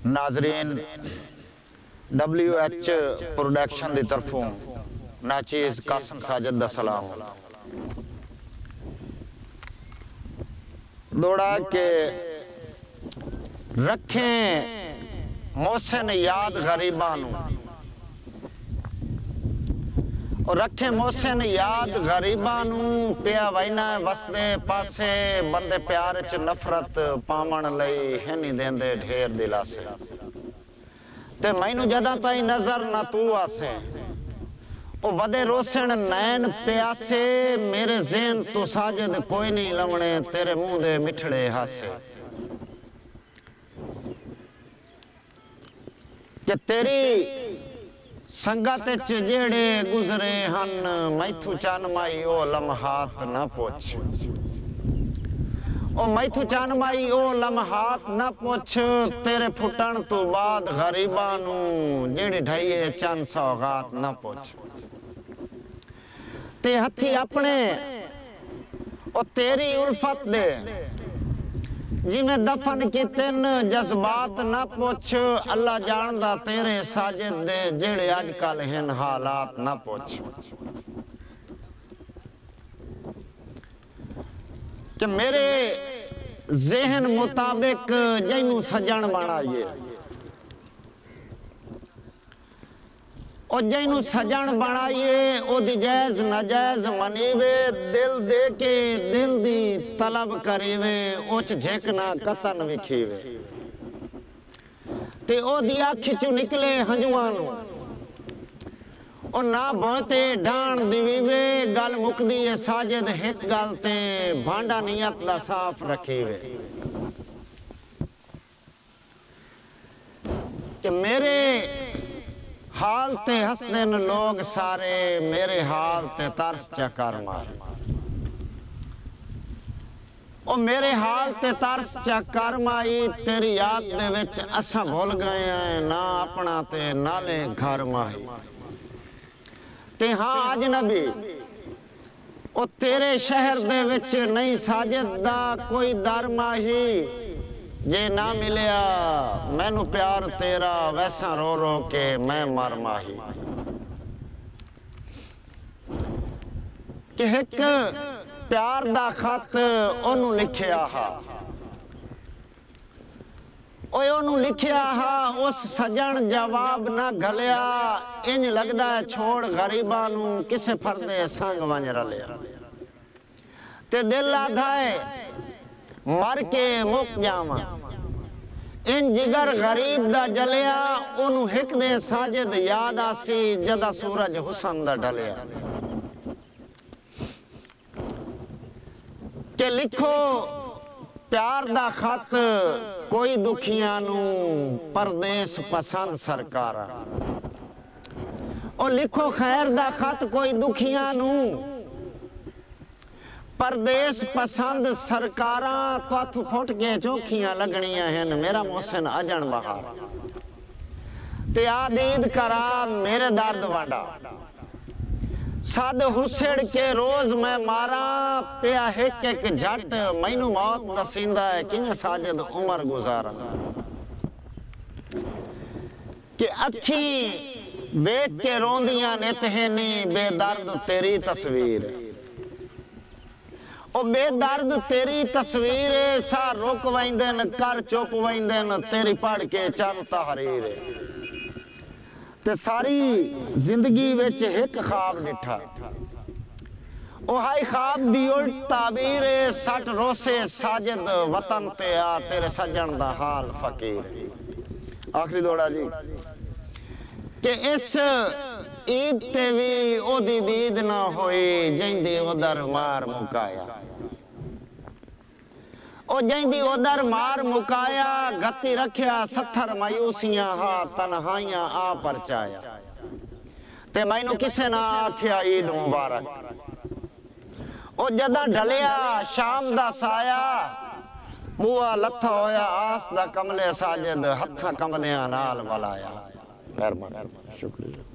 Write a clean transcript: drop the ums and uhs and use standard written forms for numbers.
नाजरीन WH production की तरफों नाचीज़ कासम साजिद दा सलाम। दौड़ा के रखें मोहसिन याद गरीबां नूं और रखें मोहसिन याद गरीबां नूं पिया वैना वसदे पासे बंदे प्यार च नफरत पावण लई है नहीं देंदे ढेर दिलासे ते मैनू जदा ताई नजर ना तू आसे ओ वदे रोसण नैन प्यासे मेरे ज़हन तो साजिद कोई नहीं लवणे तेरे मुंह दे मिठड़े हासे कि तेरी संगत च जेड़े गुजरे हन मैथू चन माई ओ लम्हात ना पुछ ओ मैथू चन माई ओ लम्हात ना पुछ तेरे फुटन तो बाद गरीबां नूं जेड़ी ढाईए चन सौगात ना पुछ ते हथी अपने ओ तेरी उल्फत दे जिमें दफन कितन जज्बात ना पुछ अल्लाह जानदा तेरे साजिद दे जेड़े अजकल हैं हालात ना पुछ कि मेरे ज़हन मुताबिक जैनू सजन बनाइए और जैनू सजन बनाइए ओदी जायज़ नाजायज़ मनीवे दिल दे के दिल दी तलब करीवे उच झेकना कतन विखीवे ते ओदी अख चू निकले हंजुआं नूं ओ ना बहुते ढाण दिवीवे गल मुकदी है साजिद हिक गल ते भांडा नियत दा साफ रखीवे कि मेरे हाल ते हसदे न लोग सारे मेरे हाल ते तरस चकर मारे ओ मेरे हाल ते तरस चकर माई तेरी याद दे विच असां भुल गए हैं ना अपना ते नाले घर माही ते हाँ अजनबी ओ तेरे शहर दे विच नहीं साजिद दा कोई दर माही जे ना मिलिया मैनू प्यार तेरा वैसा रो रो के मैं मर माही कि एक प्यार दा खत ओनू लिखिया हा ओनू लिखिया हा उस सजन जवाब ना घलिया इंज लगदा है छोड़ गरीबां नू किसे फरदे संग वंज रलिया ते दिल आधा है मर के मुक जावां इन जिगर गरीब दा जलिया ओनू हिक दे साजिद याद आसी जदा सूरज हुसन दा ढलिया के लिखो प्यार दा खत कोई दुखियां नू परदेस पसंद सरकारा ओ लिखो खैर दा खत कोई दुखियां नू परदेस पसंद सरकारा तो फुट के चौखियां लगनियां हैं मेरा मोहसिन अजन बहार ते आदीद करा मेरे दर्द वाडा सद हुसड़ के रोज मैं मारा पिया हिक एक जट मैनू मौत दसींदा है किवें साजिद उमर गुजारा कि अखी वेख के रोंदियां नितहनी बेदर्द तेरी तस्वीर ओ बेदर्द तेरी तस्वीर सा रुक वैंदन कर चुप वैंदन तेरी पढ़ के चन तहरीर ते सारी जिंदगी विच एक ख्वाब डिठा ओ हाई ख्वाब दी उल्ट ताबीर सट रोसे साजिद वतन ते आ तेरे सजन दा हाल फकीर आखिरी दौड़ा जी कि इस ईद ते भी ओदी दीद ना होई जैंदी उधर मार मुकाया ओ जैंदी उधर मार मुकाया गति रखिया सत्थर मायूसियां हा तन्हाइयां आ परचाया ते मैनू किसे ना आखिया ईद मुबारक ओ जदा ढलिया शाम दा साया बुआ लथा होया आस दा कमले साजिद हथा कमलियां नाल वलाया मेहरबान शुक्रिया।